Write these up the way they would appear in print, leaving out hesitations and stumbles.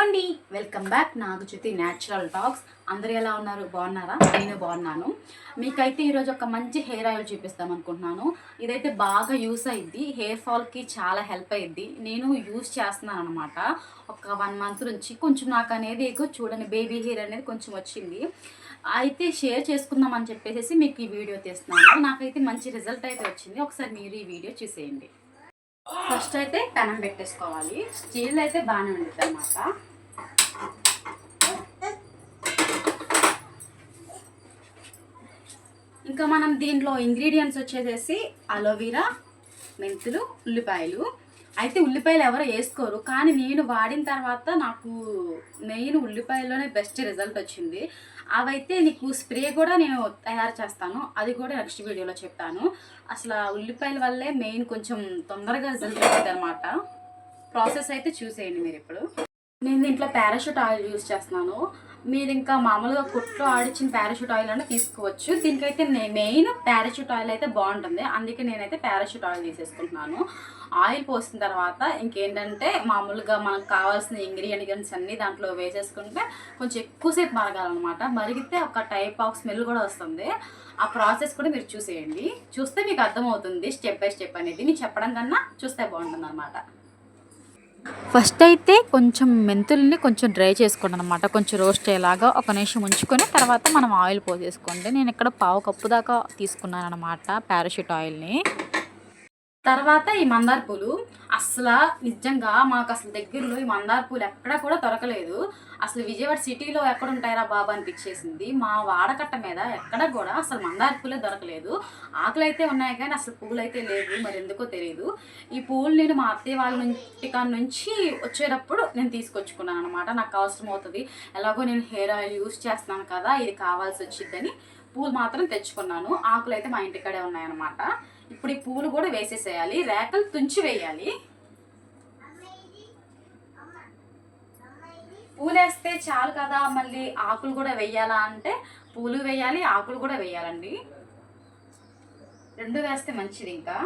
అండి, welcome back Nagajyothi natural talks. అందరు ఎలా ఉన్నారు? బాగున్నారా? నేను బాగున్నాను. మీకైతే ఈరోజు ఒక మంచి హెయిర్ ఆయిల్ చూపిస్తాం అనుకుంటున్నాను. ఇదైతే బాగా యూస్ అయ్యిద్ది, హెయిర్ ఫాల్కి చాలా హెల్ప్ అయ్యిద్ది. నేను యూస్ చేస్తున్నాను అనమాట. ఒక 1 మంత్ నుంచి కొంచెం నాకు అనేది ఎక్కువ చూడండి, బేబీ హెయిర్ అనేది కొంచెం వచ్చింది. అయితే షేర్ చేసుకుందామని చెప్పేసి మీకు ఈ వీడియో తీస్తున్నాను. నాకైతే మంచి రిజల్ట్ అయితే వచ్చింది. ఒకసారి మీరు ఈ వీడియో చూసేయండి. ఫస్ట్ అయితే పెనం పెట్టేసుకోవాలి. స్టీల్ అయితే బాగానే ఉంటుంది అన్నమాట. ఇంకా మనం దీంట్లో ఇంగ్రీడియంట్స్ వచ్చేసేసి అలోవెరా, మెంతులు, ఉల్లిపాయలు. అయితే ఉల్లిపాయలు ఎవరో వేసుకోరు, కానీ నేను వాడిన తర్వాత నాకు మెయిన్ ఉల్లిపాయల్లోనే బెస్ట్ రిజల్ట్ వచ్చింది. అవైతే నీకు స్ప్రే కూడా నేను తయారు చేస్తాను, అది కూడా నెక్స్ట్ వీడియోలో చెప్తాను. అసలు ఉల్లిపాయల వల్లే మెయిన్ కొంచెం తొందరగా రిజల్ట్ వచ్చింది అనమాట. ప్రాసెస్ అయితే చూసేయండి మీరు ఇప్పుడు. నేను దీంట్లో పారాషూట్ ఆయిల్ యూస్ చేస్తున్నాను. మీరు ఇంకా మామూలుగా కొట్లో ఆడిచ్చిన పారాషూట్ ఆయిల్ అంటే తీసుకోవచ్చు. దీనికైతే మెయిన్ పారాషూట్ ఆయిల్ అయితే బాగుంటుంది, అందుకే నేనైతే పారాషూట్ ఆయిల్ తీసేసుకుంటున్నాను. ఆయిల్ పోసిన తర్వాత ఇంకేంటంటే మామూలుగా మనకు కావాల్సిన ఇంగ్రీడియంట్స్ అన్నీ దాంట్లో వేసేసుకుంటే కొంచెం ఎక్కువసేపు మరగాలన్నమాట. మరిగితే ఒక టైప్ ఆఫ్ స్మెల్ కూడా వస్తుంది. ఆ ప్రాసెస్ కూడా మీరు చూసేయండి, చూస్తే మీకు అర్థమవుతుంది స్టెప్ బై స్టెప్ అనేది. నేను చెప్పడం కన్నా చూస్తే బాగుంటుంది అన్నమాట. ఫస్ట్ అయితే కొంచెం మెంతుల్ని కొంచెం డ్రై చేసుకోండి అనమాట. కొంచెం రోస్ట్ అయ్యేలాగా ఒక నిమిషం ఉంచుకొని తర్వాత మనం ఆయిల్ పోసేసుకోండి. నేను ఇక్కడ 1/2 కప్పు దాకా తీసుకున్నాను అనమాట పారాషూట్ ఆయిల్ని. తర్వాత ఈ మందార పూలు అసలు నిజంగా మాకు అసలు దగ్గరలో ఈ మందార పూలు ఎక్కడ కూడా దొరకలేదు. అసలు విజయవాడ సిటీలో ఎక్కడ ఉంటాయరా బాబా అనిపించేసింది. మా వాడకట్ట మీద ఎక్కడ కూడా అసలు మందార పూలే దొరకలేదు. ఆకులు అయితే ఉన్నాయి కానీ అసలు పూలు అయితే లేవు, మరి ఎందుకో తెలియదు. ఈ పూలు నేను మా అత్తయ్య వాళ్ళ ఇంటికాడ నుంచి వచ్చేటప్పుడు నేను తీసుకొచ్చుకున్నాను అనమాట. నాకు అవసరం అవుతుంది, ఎలాగో నేను హెయిర్ ఆయిల్ యూస్ చేస్తున్నాను కదా, ఇది కావాల్సి వచ్చిద్దని పూలు మాత్రం తెచ్చుకున్నాను. ఆకులు అయితే మా ఇంటికాడే ఉన్నాయన్నమాట. ఇప్పుడు ఈ పూలు కూడా వేసేసేయాలి, రేకలు తుంచి వేయాలి. పూలు వేస్తే చాలు కదా, మళ్ళీ ఆకులు కూడా వేయాలా అంటే పూలు వేయాలి, ఆకులు కూడా వేయాలండి. 2 వేస్తే మంచిది. ఇంకా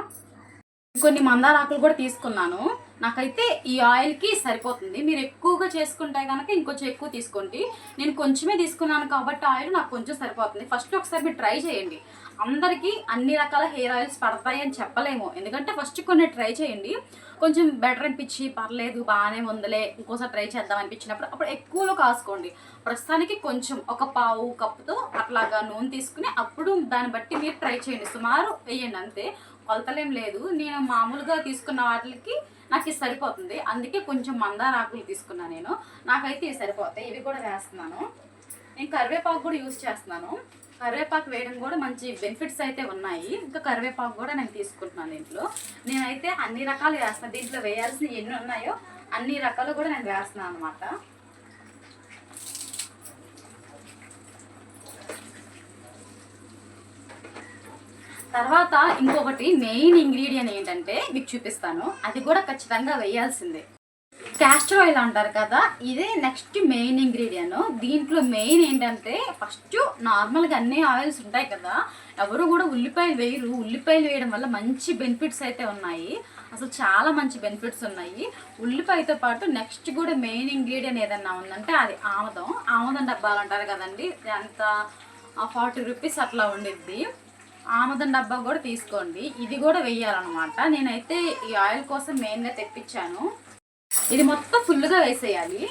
కొన్ని మందార ఆకులు కూడా తీసుకున్నాను. నాకైతే ఈ ఆయిల్కి సరిపోతుంది. మీరు ఎక్కువగా చేసుకుంటే కనుక ఇంకొంచెం ఎక్కువ తీసుకోండి. నేను కొంచెమే తీసుకున్నాను కాబట్టి ఆయిల్ నాకు కొంచెం సరిపోతుంది. ఫస్ట్ ఒకసారి మీరు ట్రై చేయండి. అందరికీ అన్ని రకాల హెయిర్ ఆయిల్స్ పడతాయి అని చెప్పలేము, ఎందుకంటే ఫస్ట్ కొన్ని ట్రై చేయండి. కొంచెం బెటర్ అనిపించి పర్లేదు బాగానే ఉందిలే ఇంకోసారి ట్రై చేద్దాం అనిపించినప్పుడు అప్పుడు ఎక్కువలో కాసుకోండి. ప్రస్తుతానికి కొంచెం ఒక 1/2 కప్పుతో అట్లాగా నూనె తీసుకుని అప్పుడు దాన్ని బట్టి మీరు ట్రై చేయండి. సుమారు వేయండి అంతే, కొలతలేం లేదు. నేను మామూలుగా తీసుకున్న వాటికి నాకు ఇది సరిపోతుంది, అందుకే కొంచెం మందార ఆకులు తీసుకున్నాను నేను. నాకైతే ఇవి సరిపోతాయి, ఇవి కూడా వేస్తున్నాను. నేను కరివేపాకు కూడా యూస్ చేస్తున్నాను. కరివేపాకు వేయడం కూడా మంచి బెనిఫిట్స్ అయితే ఉన్నాయి. ఇంకా కరివేపాకు కూడా నేను తీసుకుంటున్నాను దీంట్లో. నేనైతే అన్ని రకాలు వేస్తాను, దీంట్లో వేయాల్సిన ఎన్ని ఉన్నాయో అన్ని రకాలు కూడా నేను వేస్తున్నాను అనమాట. తర్వాత ఇంకొకటి మెయిన్ ఇంగ్రీడియంట్ ఏంటంటే మీకు చూపిస్తాను, అది కూడా ఖచ్చితంగా వేయాల్సిందే. క్యాస్టర్ ఆయిల్ అంటారు కదా, ఇదే నెక్స్ట్ మెయిన్ ఇంగ్రీడియంట్. దీంట్లో మెయిన్ ఏంటంటే ఫస్ట్ నార్మల్గా అన్ని ఆయిల్స్ ఉంటాయి కదా, ఎవరు కూడా ఉల్లిపాయలు వేయరు. ఉల్లిపాయలు వేయడం వల్ల మంచి బెనిఫిట్స్ అయితే ఉన్నాయి, అసలు చాలా మంచి బెనిఫిట్స్ ఉన్నాయి. ఉల్లిపాయతో పాటు నెక్స్ట్ కూడా మెయిన్ ఇంగ్రీడియంట్ ఏదన్నా ఉందంటే అది ఆముదం. ఆముదం డబ్బాలు అంటారు కదండి, ఎంత 40 రూపీస్ అట్లా ఉండిద్ది. ఆముదం డబ్బా కూడా తీసుకోండి, ఇది కూడా వేయాలన్నమాట. నేనైతే ఈ ఆయిల్ కోసం మెయిన్గా తెప్పించాను. ఇది మొత్తం ఫుల్గా వేసేయాలి.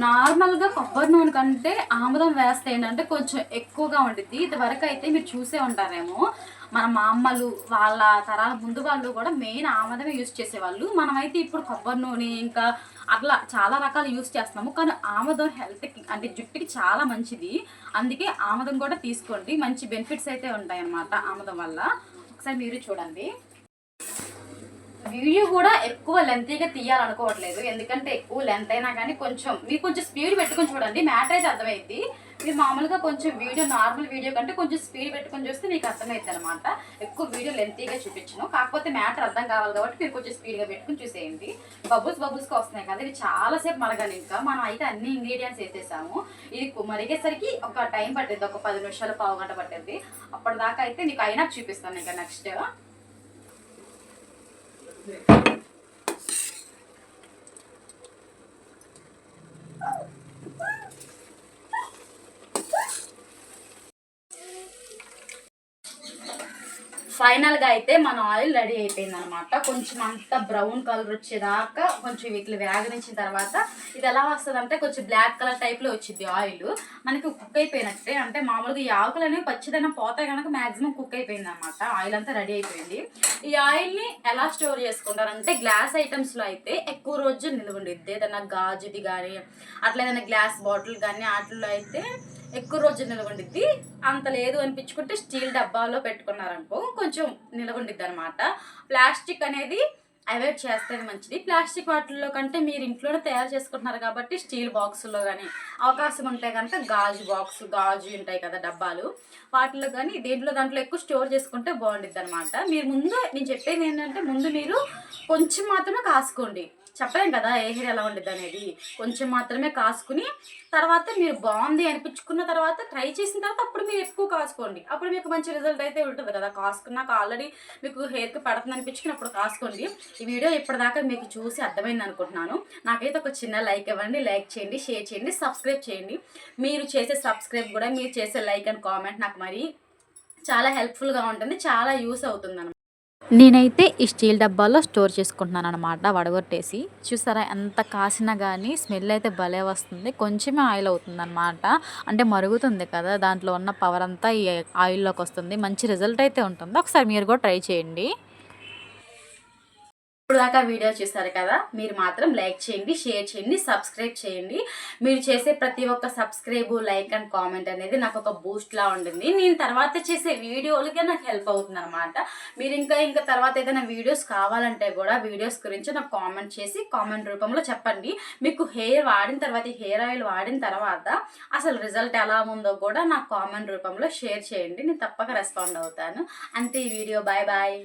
నార్మల్గా కొబ్బరి నూనె కంటే ఆముదం వేస్తే ఏంటంటే కొంచెం ఎక్కువగా ఉండిద్ది. ఇదివరకు అయితే మీరు చూసే ఉంటారేమో, మన మా అమ్మలు వాళ్ళ తరాల ముందు వాళ్ళు కూడా మెయిన్ ఆముదమే యూస్ చేసేవాళ్ళు. మనమైతే ఇప్పుడు కొబ్బరి నూనె ఇంకా అట్లా చాలా రకాలు యూస్ చేస్తున్నాము, కానీ ఆముదం హెల్త్కి అంటే జుట్టుకి చాలా మంచిది. అందుకే ఆముదం కూడా తీసుకోండి, మంచి బెనిఫిట్స్ అయితే ఉంటాయి అన్నమాట ఆముదం వల్ల. ఒకసారి మీరు చూడండి. వీడియో కూడా ఎక్కువ లెంతీగా తీయాలనుకోవట్లేదు, ఎందుకంటే ఎక్కువ లెంత్ అయినా కానీ కొంచెం మీరు కొంచెం స్పీడ్ పెట్టుకొని చూడండి, మ్యాటర్ అయితే అర్థమైంది. మీరు మామూలుగా కొంచెం వీడియో నార్మల్ వీడియో కంటే కొంచెం స్పీడ్ పెట్టుకొని చూస్తే మీకు అర్థమవుతుంది అనమాట. ఎక్కువ వీడియో లెంతీగా చూపించను, కాకపోతే మ్యాటర్ అర్థం కావాలి కాబట్టి మీరు కొంచెం స్పీడ్గా పెట్టుకుని చూసేయండి. బబుల్స్గా వస్తున్నాయి కదా, ఇవి చాలాసేపు మరగాలి. ఇంకా మనం అయితే అన్ని ఇంగ్రీడియంట్స్ వేసేసాము. ఇది మరిగేసరికి ఒక టైం పట్టింది, ఒక 10 నిమిషాలు, పావు గంట పట్టింది. అప్పటిదాకా అయితే నీకు అయినా చూపిస్తాను ఇంకా నెక్స్ట్. ఫైనల్గా అయితే మన ఆయిల్ రెడీ అయిపోయింది అనమాట. కొంచెం అంత బ్రౌన్ కలర్ వచ్చేదాకా కొంచెం వీటిని వేగనించిన తర్వాత ఇది ఎలా వస్తుంది అంటే కొంచెం బ్లాక్ కలర్ టైప్లో వచ్చింది ఆయిల్. మనకి కుక్ అయిపోయినట్టే, అంటే మామూలుగా ఈ ఆకులు అనేవి పచ్చిదనం పోతాయి కనుక మ్యాక్సిమం కుక్ అయిపోయింది అనమాట. ఆయిల్ అంతా రెడీ అయిపోయింది. ఈ ఆయిల్ని ఎలా స్టోర్ చేసుకుంటారంటే గ్లాస్ ఐటమ్స్లో అయితే ఎక్కువ రోజు నిల్వ ఉండిద్ది. ఏదైనా గాజుది కానీ అట్లా ఏదైనా గ్లాస్ బాటిల్ కానీ వాటిల్లో అయితే ఎక్కువ రోజు నిల్వ ఉండిద్ది. అంత లేదు అనిపించుకుంటే స్టీల్ డబ్బాలో పెట్టుకున్నారనుకో కొంచెం నిల్వ ఉండిద్ది అనమాట. ప్లాస్టిక్ అనేది అవాయిడ్ చేస్తే మంచిది. ప్లాస్టిక్ వాటిల్లో కంటే మీరు ఇంట్లోనే తయారు చేసుకుంటున్నారు కాబట్టి స్టీల్ బాక్సుల్లో కానీ అవకాశం ఉంటే కనుక గాజు ఉంటాయి కదా డబ్బాలు, వాటిలో కానీ దాంట్లో ఎక్కువ స్టోర్ చేసుకుంటే బాగుండిద్ది అనమాట. మీరు ముందు నేను చెప్పేది ఏంటంటే ముందు మీరు కొంచెం మాత్రమే కాసుకోండి. చెప్పలేం కదా ఏ హెయిర్ ఎలా ఉండిద్ది అనేది. కొంచెం మాత్రమే కాసుకుని తర్వాత మీరు బాగుంది అనిపించుకున్న తర్వాత ట్రై చేసిన తర్వాత అప్పుడు మీరు ఎక్కువ కాసుకోండి. అప్పుడు మీకు మంచి రిజల్ట్ అయితే ఉంటుంది కదా. కాసుకున్నాక ఆల్రెడీ మీకు హెయిర్కి పడుతుంది అనిపించుకున్నప్పుడు కాసుకోండి. ఈ వీడియో ఇప్పటిదాకా మీకు చూసి అర్థమైంది అనుకుంటున్నాను. నాకైతే ఒక చిన్న లైక్ ఇవ్వండి, లైక్ చేయండి, షేర్ చేయండి, సబ్స్క్రైబ్ చేయండి. మీరు చేసే సబ్స్క్రైబ్ కూడా, మీరు చేసే లైక్ అండ్ కామెంట్ నాకు మరి చాలా హెల్ప్ఫుల్గా ఉంటుంది, చాలా యూస్ అవుతుంది అన్నమాట. నేనైతే ఈ స్టీల్ డబ్బాలో స్టోర్ చేసుకుంటున్నాను అనమాట, వడగొట్టేసి. చూసారా ఎంత కాసినా కానీ స్మెల్ అయితే భలే వస్తుంది. కొంచెమే ఆయిల్ అవుతుంది అనమాట, అంటే మరుగుతుంది కదా, దాంట్లో ఉన్న పవర్ అంతా ఈ ఆయిల్లోకి వస్తుంది. మంచి రిజల్ట్ అయితే ఉంటుంది. ఒకసారి మీరు కూడా ట్రై చేయండి. ఇప్పుడు దాకా వీడియో చూస్తారు కదా, మీరు మాత్రం లైక్ చేయండి, షేర్ చేయండి, సబ్స్క్రైబ్ చేయండి. మీరు చేసే ప్రతి ఒక్క సబ్స్క్రైబ్, లైక్ అండ్ కామెంట్ అనేది నాకు ఒక బూస్ట్లా ఉంటుంది. నేను తర్వాత చేసే వీడియోలకే నాకు హెల్ప్ అవుతుంది అనమాట. మీరు ఇంకా తర్వాత ఏదైనా వీడియోస్ కావాలంటే కూడా వీడియోస్ గురించి నాకు కామెంట్ చేసి కామెంట్ రూపంలో చెప్పండి. మీకు హెయిర్ వాడిన తర్వాత, హెయిర్ ఆయిల్ వాడిన తర్వాత అసలు రిజల్ట్ ఎలా ఉందో కూడా నాకు కామెంట్ రూపంలో షేర్ చేయండి. నేను తప్పక రెస్పాండ్ అవుతాను. అంతే ఈ వీడియో. Bye bye.